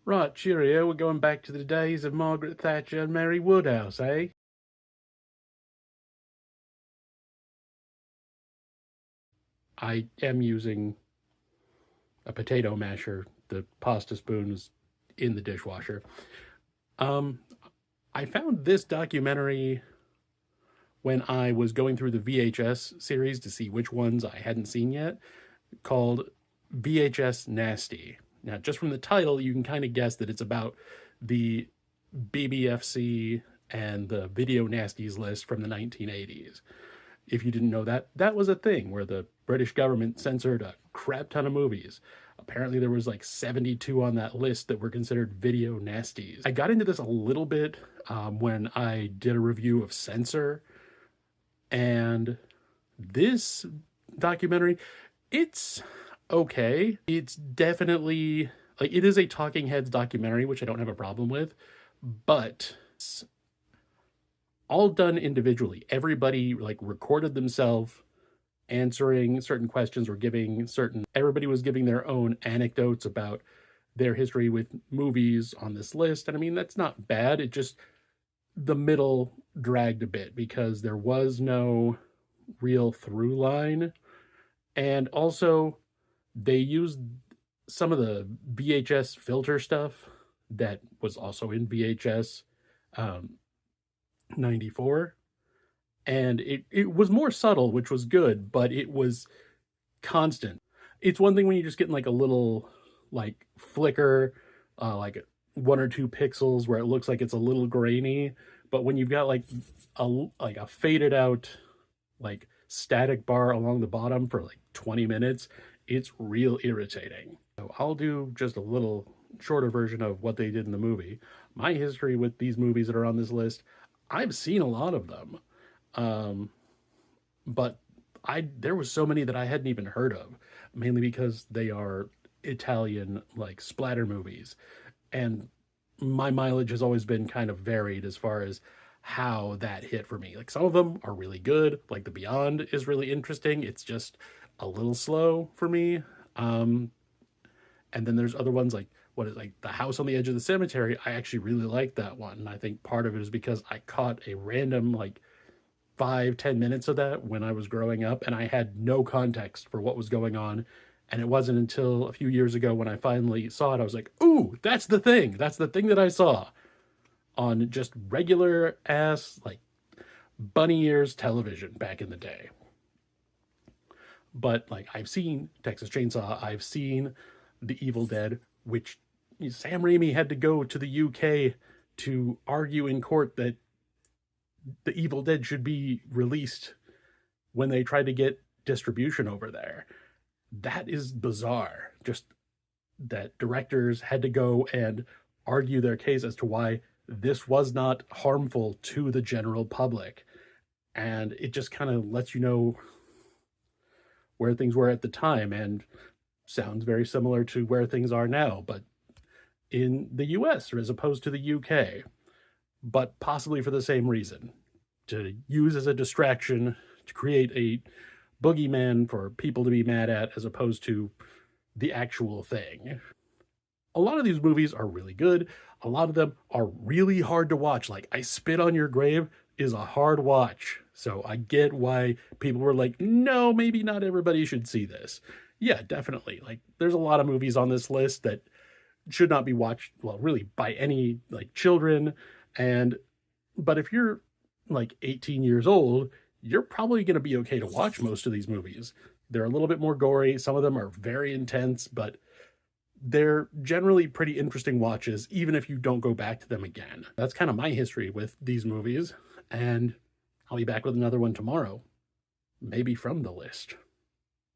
Right, cheerio, we're going back to the days of Margaret Thatcher and Mary Woodhouse, eh? I am using a potato masher. The pasta spoon is in the dishwasher. Um, I found this documentary when I was going through the VHS series to see which ones I hadn't seen yet, called VHS Nasty. Now, just from the title, you can kind of guess that it's about the BBFC and the Video Nasties list from the 1980s. If you didn't know that, that was a thing where the British government censored a crap ton of movies. Apparently, there was like 72 on that list that were considered video nasties. I got into this a little bit when I did a review of Censor, and this documentary, it's okay. It's definitely like it is a Talking Heads documentary, which I don't have a problem with, but it's all done individually. Everybody like recorded themselves answering certain questions or giving certain, everybody was giving their own anecdotes about their history with movies on this list. And I mean, that's not bad. It just, the middle dragged a bit because there was no real through line. And also, they used some of the VHS filter stuff that was also in VHS 94. And it was more subtle, which was good, but it was constant. It's one thing when you're just getting like a little like flicker, like 1 or 2 pixels where it looks like it's a little grainy, but when you've got like a faded out like static bar along the bottom for like 20 minutes, it's real irritating. So I'll do just a little shorter version of what they did in the movie. My history with these movies that are on this list, I've seen a lot of them. But there was so many that I hadn't even heard of, mainly because they are Italian like splatter movies. And my mileage has always been kind of varied as far as how that hit for me. Like some of them are really good, like The Beyond is really interesting. It's just a little slow for me. And then there's other ones like what is like The House on the Edge of the Cemetery. I actually really like that one. And I think part of it is because I caught a random like 5-10 minutes of that when I was growing up, and I had no context for what was going on. And it wasn't until a few years ago when I finally saw it, I was like, ooh, that's the thing. That's the thing that I saw on just regular ass, like bunny ears television back in the day. But like I've seen Texas Chainsaw, I've seen The Evil Dead, which Sam Raimi had to go to the UK to argue in court that The Evil Dead should be released when they tried to get distribution over there. That is bizarre. Just that directors had to go and argue their case as to why this was not harmful to the general public. And it just kind of lets you know where things were at the time, and sounds very similar to where things are now, but in the US as opposed to the UK, but possibly for the same reason, to use as a distraction, to create a boogeyman for people to be mad at as opposed to the actual thing. A lot of these movies are really good. A lot of them are really hard to watch. Like I Spit on Your Grave is a hard watch. So I get why people were like, no, maybe not everybody should see this. Yeah, definitely. Like there's a lot of movies on this list that should not be watched, well, really by any like children. But if you're like 18 years old, you're probably going to be okay to watch most of these movies. They're a little bit more gory. Some of them are very intense, but they're generally pretty interesting watches, even if you don't go back to them again. That's kind of my history with these movies, and I'll be back with another one tomorrow, maybe from the list.